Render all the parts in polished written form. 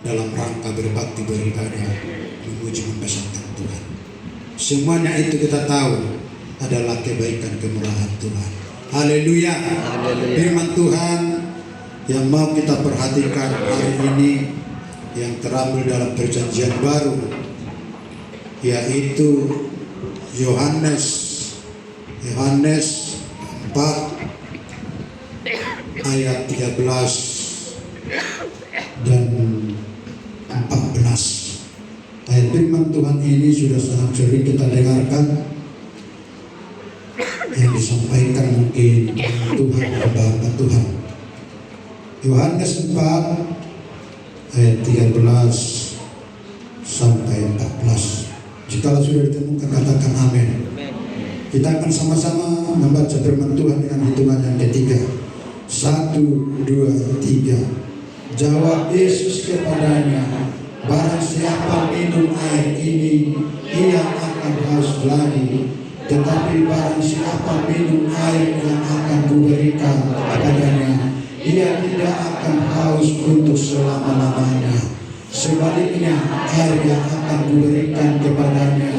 dalam rangka berbakti beribadah memuji membesarkan Tuhan. Semuanya itu kita tahu adalah kebaikan kemurahan Tuhan. Haleluya. Firman Tuhan yang mau kita perhatikan hari ini yang terambil dalam perjanjian baru, yaitu Yohanes 4 ayat 13 dan 14. Ayat firman Tuhan ini sudah sangat sering kita dengarkan, yang disampaikan mungkin Tuhan kepada Tuhan. Yohanes 4 ayat 13 sampai 14. Jikalau sudah ditemukan, katakan amin. Kita akan sama-sama membaca firman Tuhan dengan hitungan yang ketiga. 1, 2, 3. Jawab Yesus kepadanya, barang siapa minum air ini, ia akan haus lagi. Tetapi barang siapa minum air yang akan kuberikan kepadanya, ia tidak akan haus untuk selama-lamanya. Sebaliknya, air yang akan kuberikan kepadanya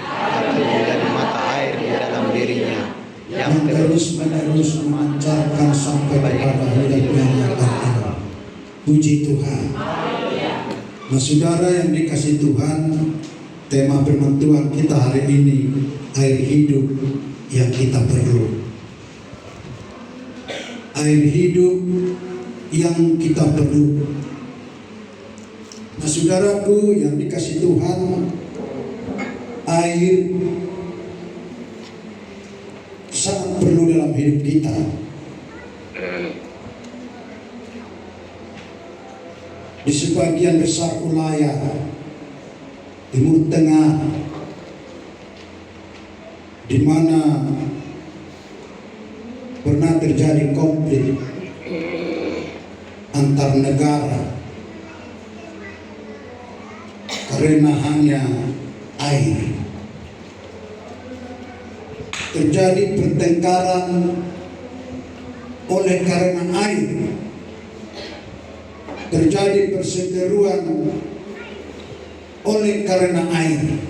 akan menjadi mata air di dalam dirinya yang terus-menerus memancarkan sampai kepada hidup yang abadi. Puji Tuhan. Nah, saudara yang dikasih Tuhan, tema firman Tuhan kita hari ini, air hidup yang kita perlu. Air hidup yang kita perlu. Nah, saudaraku yang dikasih Tuhan, air sangat perlu dalam hidup kita. Di sebagian besar wilayah Timur Tengah, di mana pernah terjadi konflik antar negara karena hanya air. Terjadi pertengkaran oleh karena air. Terjadi perseteruan oleh karena air.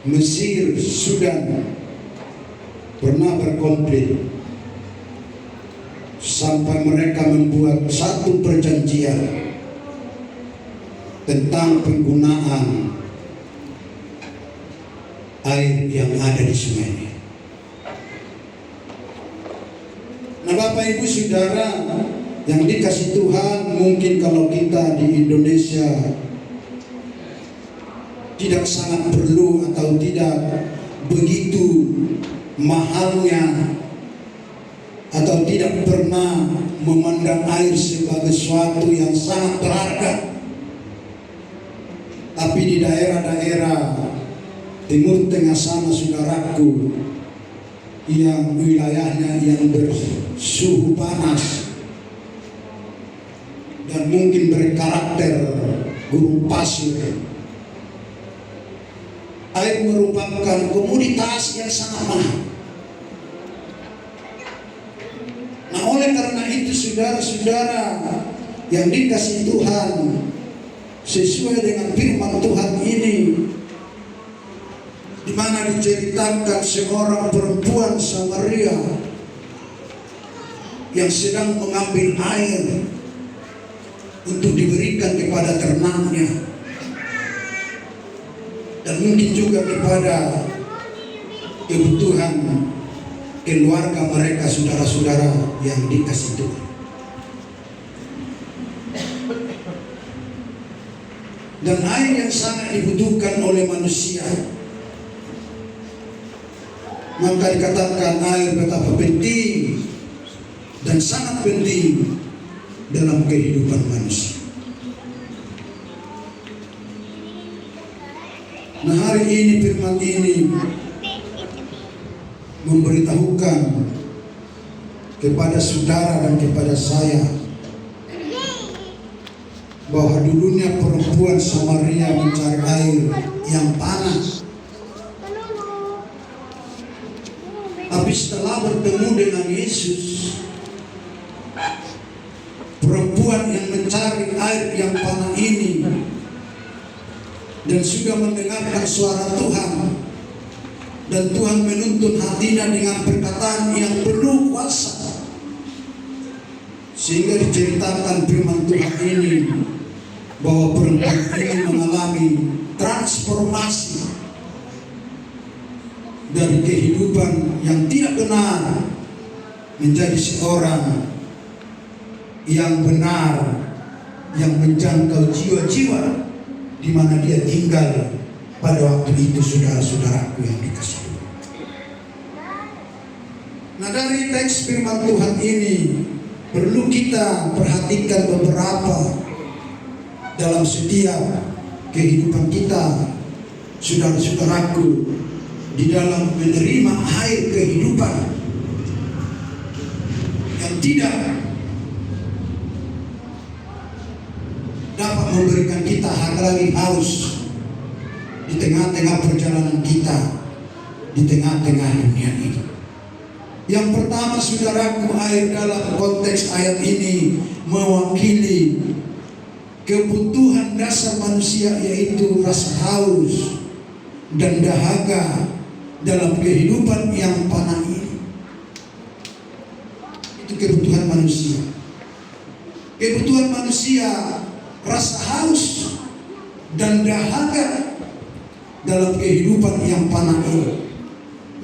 Mesir, Sudan pernah berkonflik sampai mereka membuat satu perjanjian tentang penggunaan air yang ada di sungai. Nah, Bapak Ibu Saudara yang dikasih Tuhan, mungkin kalau kita di Indonesia tidak sangat perlu atau tidak begitu mahalnya atau tidak pernah memandang air sebagai sesuatu yang sangat berharga. Tapi di daerah-daerah Timur Tengah sana, saudaraku, yang wilayahnya yang bersuhu panas dan mungkin berkarakter gurun pasir, air merupakan komoditas yang sangat mahal. Nah, oleh karena itu saudara-saudara yang dikasih Tuhan, sesuai dengan firman Tuhan ini, di mana diceritakan seorang perempuan Samaria yang sedang mengambil air untuk diberikan kepada ternaknya dan mungkin juga kepada kebutuhan keluarga mereka, saudara-saudara yang dikasih Tuhan. Dan air yang sangat dibutuhkan oleh manusia. Maka dikatakan air betapa penting dan sangat penting dalam kehidupan manusia. Nah, hari ini firman ini memberitahukan kepada saudara dan kepada saya bahwa dulunya perempuan Samaria mencari air yang panas. Tapi setelah bertemu dengan Yesus, perempuan yang mencari air yang panah ini dan sudah mendengarkan suara Tuhan, dan Tuhan menuntun hatinya dengan perkataan yang penuh kuasa, sehingga diceritakan firman Tuhan ini bahwa perempuan ini mengalami transformasi dari kehidupan yang tidak benar menjadi seorang yang benar, yang menjangkau jiwa-jiwa di mana dia tinggal pada waktu itu, saudara-saudaraku yang dikasihi. Nah, dari teks firman Tuhan ini perlu kita perhatikan beberapa dalam setiap kehidupan kita, saudara-saudaraku, di dalam menerima air kehidupan yang tidak dapat memberikan kita lagi haus di tengah-tengah perjalanan kita di tengah-tengah dunia ini. Yang pertama, saudaraku, air dalam konteks ayat ini mewakili kebutuhan dasar manusia, yaitu rasa haus dan dahaga dalam kehidupan yang panah ini. Itu kebutuhan manusia. Kebutuhan manusia, rasa haus dan dahaga dalam kehidupan yang panah ini.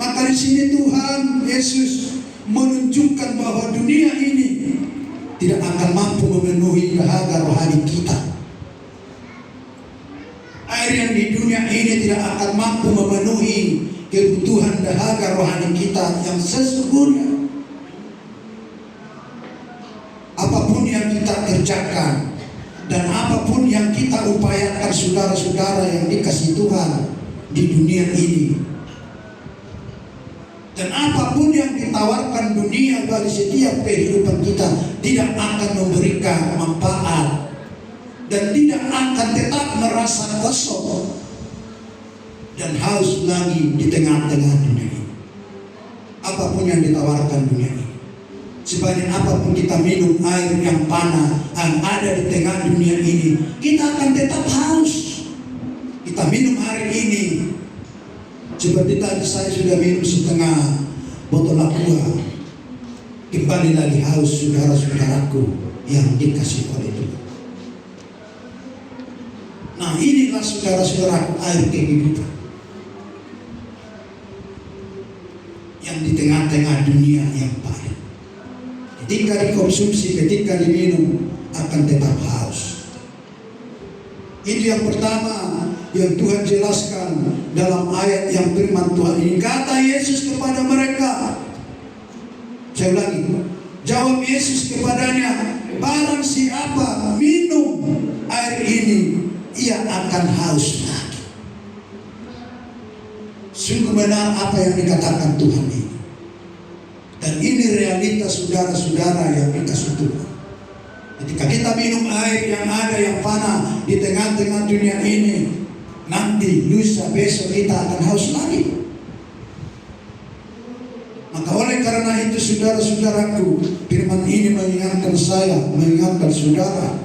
Maka di sini Tuhan Yesus menunjukkan bahwa dunia ini tidak akan mampu memenuhi dahaga rohani kita. Air yang di dunia ini tidak akan mampu memenuhi kebutuhan dahaga rohani kita yang sesungguhnya. Apapun yang kita kerjakan dan apapun yang kita upayakan, saudara-saudara yang dikasihi Tuhan, di dunia ini, dan apapun yang ditawarkan dunia bagi setiap kehidupan kita, tidak akan memberikan manfaat dan tidak akan tetap merasa kosong dan haus lagi di tengah-tengah dunia ini. Apapun yang ditawarkan dunia ini, sebanyak apapun kita minum air yang panah yang ada di tengah dunia ini, kita akan tetap haus. Kita minum air ini, seperti tadi saya sudah minum setengah botol aqua, kembali lagi haus, saudara-saudaraku yang dikasihi oleh Tuhan. Nah, inilah saudara-saudaraku air kehidupan yang di tengah-tengah dunia yang pahit. Ketika dikonsumsi, ketika diminum, akan tetap haus. Itu yang pertama yang Tuhan jelaskan dalam ayat yang firman Tuhan ini. Kata Yesus kepada mereka, saya ulangi, jawab Yesus kepadanya, barang siapa minum air ini, ia akan haus lagi. Sungguh benar apa yang dikatakan Tuhan ini. Dan ini realitas saudara-saudara yang dikasihi Tuhan. Ketika kita minum air yang ada yang panah di tengah-tengah dunia ini, nanti lusa besok kita akan haus lagi. Maka oleh karena itu, saudara-saudaraku, firman ini mengingatkan saya, mengingatkan saudara,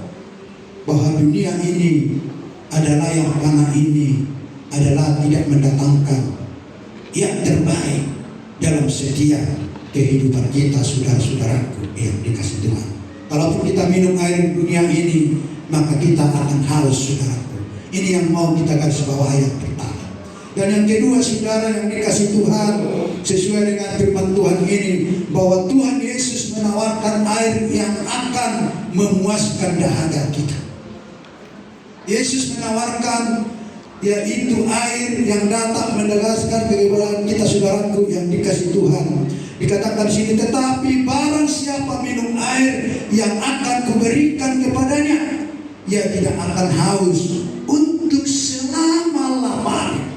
bahwa dunia ini adalah yang panah ini adalah tidak mendatangkan yang terbaik dalam setiap kehidupan kita, saudara-saudaraku yang dikasihi Tuhan. Kalaupun kita minum air dunia ini, maka kita akan haus, saudaraku. Ini yang mau kita garis bawah yang pertama. Dan yang kedua, saudara yang dikasihi Tuhan, sesuai dengan firman Tuhan ini, bahwa Tuhan Yesus menawarkan air yang akan memuaskan dahaga kita. Yesus menawarkan, yaitu air yang datang mendegaskan kehidupan kita, saudaraku yang dikasihi Tuhan. Dikatakan di sini, tetapi barang siapa minum air yang akan kuberikan kepadanya, ia tidak akan haus untuk selama-lamanya.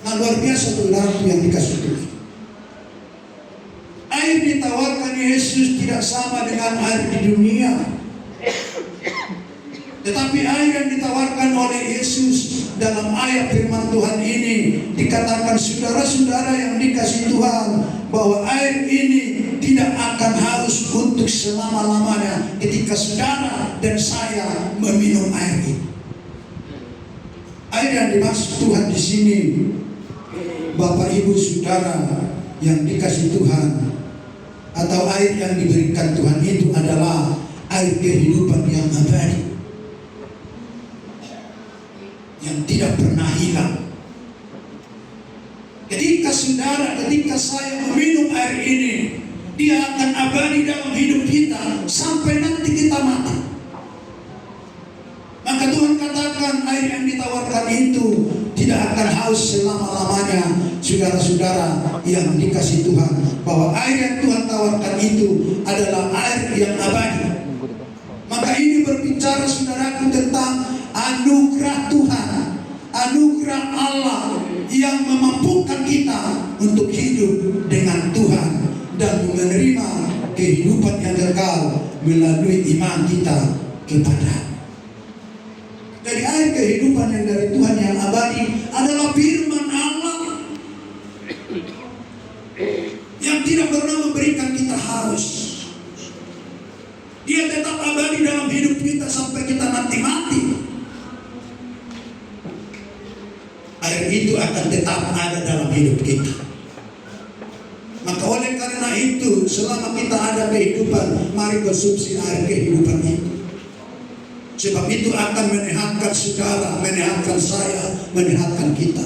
Nah, luar biasa, saudaraku yang dikasihi Tuhan. Air ditawarkan Yesus tidak sama dengan air di dunia. Tetapi air yang ditawarkan oleh Yesus dalam ayat firman Tuhan ini, dikatakan saudara-saudara yang dikasihi Tuhan, bahwa air ini tidak akan haus untuk selama-lamanya ketika ketika saudara dan saya meminum air ini. Air yang dimaksud Tuhan di sini, Bapak Ibu Saudara yang dikasih Tuhan, atau air yang diberikan Tuhan itu adalah air kehidupan yang abadi, yang tidak pernah hilang. Ketika saudara, ketika saya meminum air ini, dia akan abadi dalam hidup kita sampai nanti kita mati. Maka Tuhan katakan air yang ditawarkan itu tidak akan haus selama-lamanya. Saudara-saudara yang dikasih Tuhan, bahwa air yang Tuhan tawarkan itu adalah air yang abadi. Maka ini berbicara saudaraku tentang anugerah Tuhan, anugerah Allah yang memampukan kita untuk hidup dengan Tuhan dan menerima kehidupan yang kekal melalui iman kita kepada. Jadi air kehidupan yang dari Tuhan yang abadi adalah firman Allah yang tidak pernah memberikan kita haus. Dia tetap abadi dalam hidup kita sampai kita nanti mati. Air itu akan tetap ada dalam hidup kita. Maka oleh karena itu, selama kita ada kehidupan, mari konsumsi air kehidupan itu. Sebab itu akan menyehatkan saudara, menyehatkan saya, menyehatkan kita.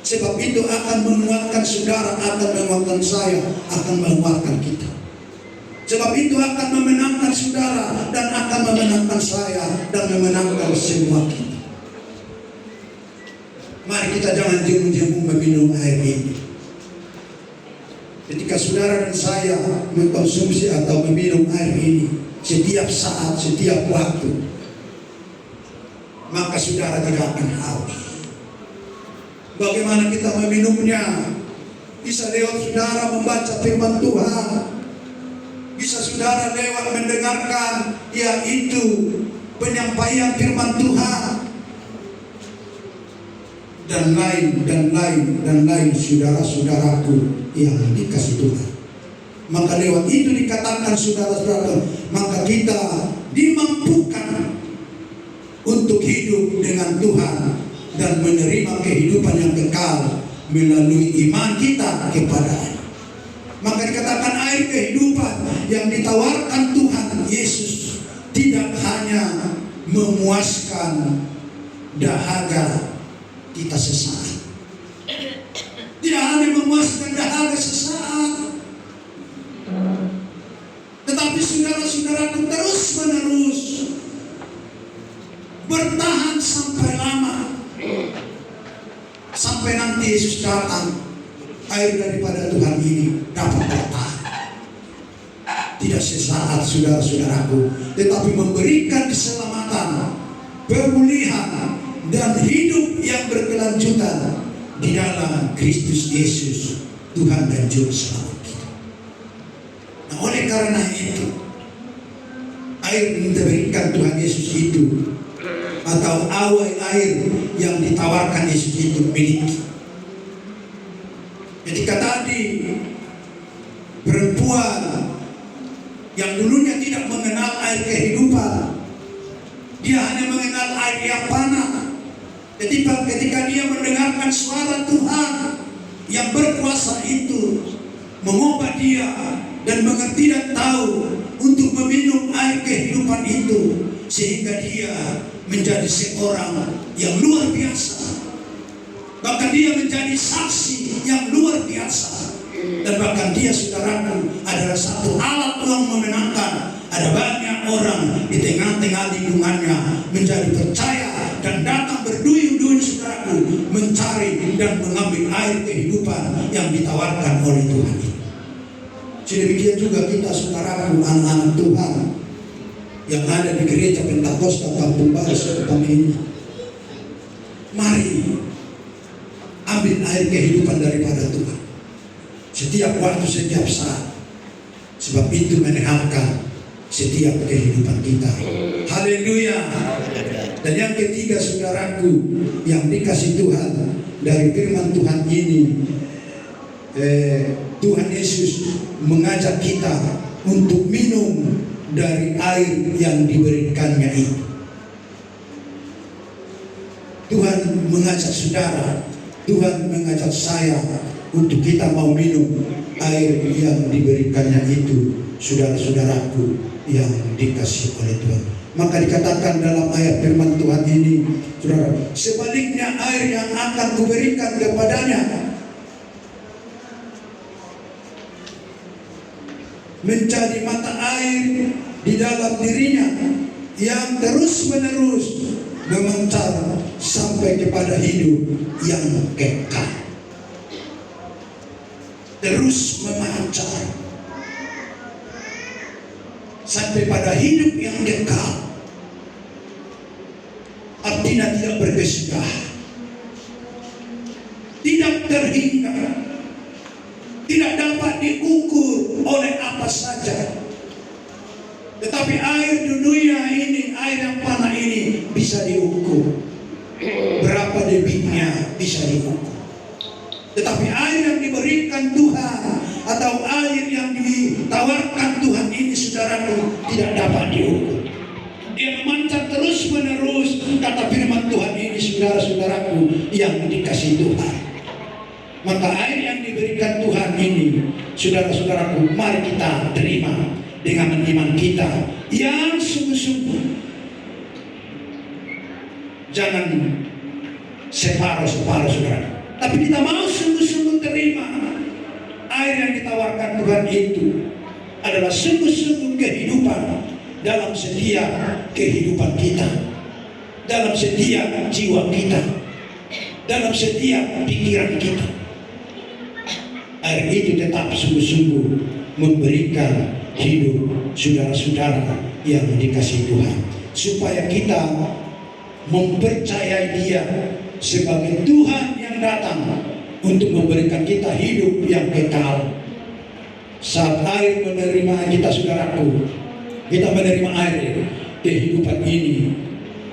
Sebab itu akan menguatkan saudara, akan menguatkan saya, akan menguatkan kita. Sebab itu akan memenangkan saudara dan akan memenangkan saya dan memenangkan semua kita. Mari kita jangan jemu-jemu meminum air ini. Ketika saudara dan saya mengkonsumsi atau meminum air ini setiap saat, setiap waktu, maka saudara tidak akan haus. Bagaimana kita meminumnya? Bisa lewat saudara membaca firman Tuhan, bisa saudara lewat mendengarkan yaitu penyampaian firman Tuhan, dan lain saudara-saudaraku yang dikasih Tuhan. Maka lewat itu dikatakan saudara-saudara, maka kita dimampukan untuk hidup dengan Tuhan dan menerima kehidupan yang kekal melalui iman kita kepada-Nya. Maka dikatakan air kehidupan yang ditawarkan Tuhan Yesus tidak hanya memuaskan dahaga kita sesaat, tidak hanya memuaskan dahaga sesaat, tetapi saudara-saudaraku terus-menerus bertahan sampai lama, sampai nanti Yesus datang. Air daripada Tuhan ini dapat bertahan, tidak sesaat saudara-saudaraku, tetapi memberikan keselamatan, pemulihan, dan hidup yang berkelanjutan di dalam Kristus Yesus, Tuhan dan Juru Selamat kita. Nah, oleh karena itu, air yang diberikan Tuhan Yesus itu, atau awal air yang ditawarkan Yesus itu milik. Ketika tadi perempuan yang dulunya tidak mengenal air kehidupan, dia hanya mengenal air yang panah. Ketika dia mendengarkan suara Tuhan yang berkuasa itu mengubah dia dan mengerti dan tahu untuk meminum air kehidupan itu, sehingga dia menjadi seorang yang luar biasa. Bahkan dia menjadi saksi yang luar biasa. Dan bahkan dia, saudaraku, adalah satu alat Tuhan memenangkan. Ada banyak orang di tengah-tengah lingkungannya menjadi percaya dan datang berduyun-duyun, saudaraku, mencari dan mengambil air kehidupan yang ditawarkan oleh Tuhan. Sedemikian juga kita, saudaraku, anak-anak Tuhan yang ada di gereja Pentakosta Kampung Baru Sekutang ini, mari ambil air kehidupan daripada Tuhan setiap waktu, setiap saat, sebab itu menyehatkan setiap kehidupan kita. Haleluya. Dan yang ketiga, saudaraku yang dikasih Tuhan, dari firman Tuhan ini, Tuhan Yesus mengajak kita untuk minum dari air yang diberikannya itu. Tuhan mengajak saudara, Tuhan mengajak saya untuk kita mau minum air yang diberikannya itu, saudara-saudaraku yang dikasihi oleh Tuhan. Maka dikatakan dalam ayat firman Tuhan ini, saudara, sebaliknya air yang akan kuberikan kepadanya menjadi mata air di dalam dirinya yang terus-menerus memancar sampai kepada hidup yang kekal. Terus memancar sampai pada hidup yang kekal. Artinya tidak berkesudahan, tidak terhingga, tidak dapat diukur oleh apa saja. Tetapi air dunia ini, air yang panah ini bisa diukur. Berapa debitnya bisa diukur. Tetapi air yang diberikan Tuhan atau air yang ditawarkan Tuhan ini, saudaraku, tidak dapat diukur. Dia memancar terus menerus, kata firman Tuhan ini, saudara-saudaraku yang dikasihi Tuhan. Maka air yang diberikan Tuhan ini, saudara-saudaraku, mari kita terima dengan iman kita yang sungguh-sungguh. Jangan separuh-separuh, saudara, tapi kita mau sungguh-sungguh terima air yang ditawarkan Tuhan itu adalah sungguh-sungguh kehidupan dalam setiap kehidupan kita, dalam setiap jiwa kita, dalam setiap pikiran kita. Air itu tetap sungguh-sungguh memberikan hidup saudara-saudara yang dikasihi Tuhan, supaya kita mempercayai Dia sebagai Tuhan yang datang untuk memberikan kita hidup yang kekal. Saat air menerima kita, saudaraku, kita menerima air kehidupan ini.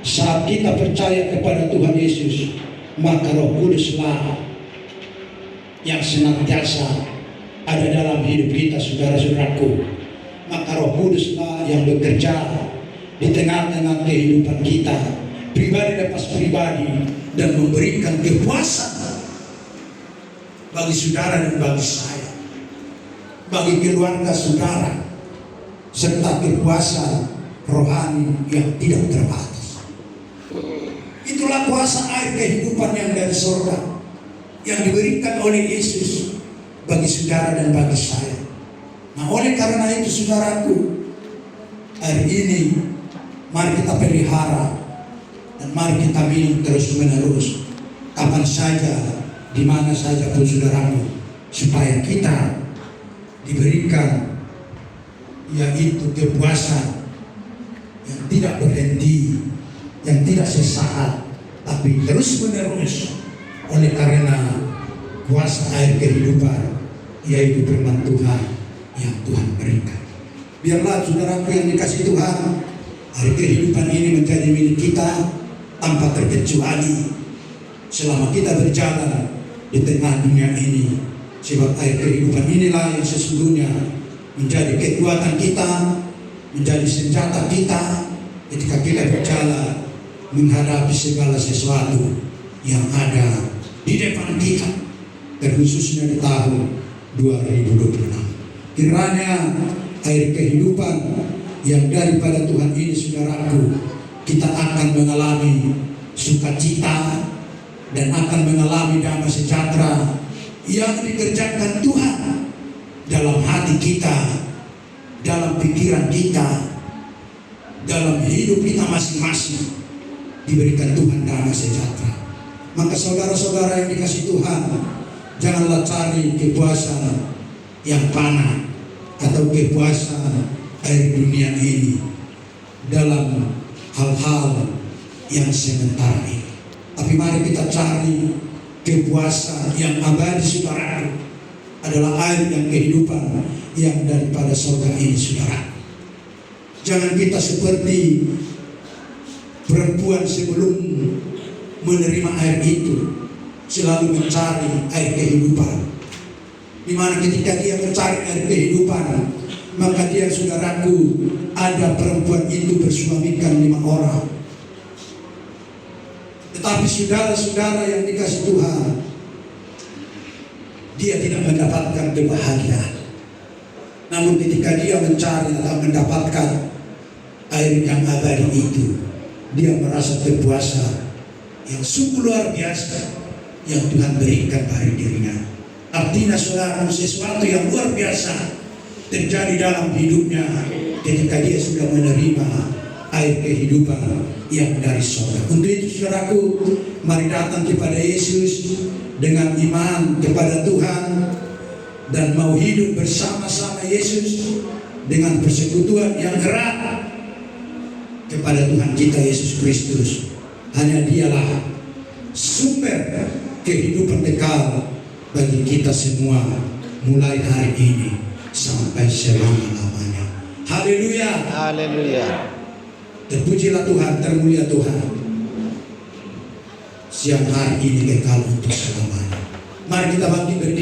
Saat kita percaya kepada Tuhan Yesus, maka Roh Kuduslah yang senantiasa ada dalam hidup kita, saudara-saudaraku. Maka Roh Kuduslah yang bekerja di tengah-tengah kehidupan kita, pribadi lepas pribadi, dan memberikan kekuasaan bagi saudara dan bagi saya, bagi keluarga saudara, serta kekuasaan rohani yang tidak terbatas. Itulah kuasa air kehidupan yang dari surga, yang diberikan oleh Yesus bagi saudara dan bagi saya. Nah, oleh karena itu, saudaraku, air ini mari kita pelihara dan mari kita minum terus menerus, kapan saja, di mana saja pun, saudaraku, supaya kita diberikan yaitu kepuasan yang tidak berhenti, yang tidak sesaat, tapi terus menerus. Oleh karena kuasa air kehidupan, yaitu firman Tuhan yang Tuhan berikan. Biarlah, saudaraku yang dikasihi Tuhan, air kehidupan ini menjadi milik kita tanpa terkecuali selama kita berjalan di tengah dunia ini. Sebab air kehidupan inilah yang sesungguhnya menjadi kekuatan kita, menjadi senjata kita ketika kita berjalan menghadapi segala sesuatu yang ada di depan kita, terkhususnya di tahun 2026. Kiranya air kehidupan yang daripada Tuhan ini, saudaraku, kita akan mengalami sukacita dan akan mengalami damai sejahtera yang dikerjakan Tuhan dalam hati kita, dalam pikiran kita, dalam hidup kita masing-masing. Diberikan Tuhan damai sejahtera. Maka saudara-saudara yang dikasihi Tuhan, janganlah cari kepuasan yang panah atau kepuasan air dunia ini dalam hal-hal yang sementara ini. Tapi mari kita cari kepuasan yang abadi, saudara, adalah air yang kehidupan yang daripada surga ini, saudara. Jangan kita seperti perempuan sebelum menerima air itu, selalu mencari air kehidupan, di mana ketika dia mencari air kehidupan, Maka dia, saudaraku, ada perempuan itu bersuamikan 5 orang. Tetapi saudara-saudara yang dikasih Tuhan, dia tidak mendapatkan kebahagiaan. Namun ketika dia mencari atau mendapatkan air yang abadi itu, dia merasa berpuasa yang sungguh luar biasa yang Tuhan berikan pada dirinya. Artinya saudara, sesuatu yang luar biasa terjadi dalam hidupnya ketika dia sudah menerima air kehidupan yang dari surga. Untuk itu saudaraku, mari datang kepada Yesus dengan iman kepada Tuhan dan mau hidup bersama-sama Yesus dengan persekutuan yang erat kepada Tuhan kita Yesus Kristus. Hanya dialah sumber kehidupan kekal bagi kita semua mulai hari ini sampai selama-lamanya. Haleluya. Haleluya. Terpujilah Tuhan, termulia Tuhan. Siang hari ini kekal untuk selamanya. Mari kita bangkit berdiri.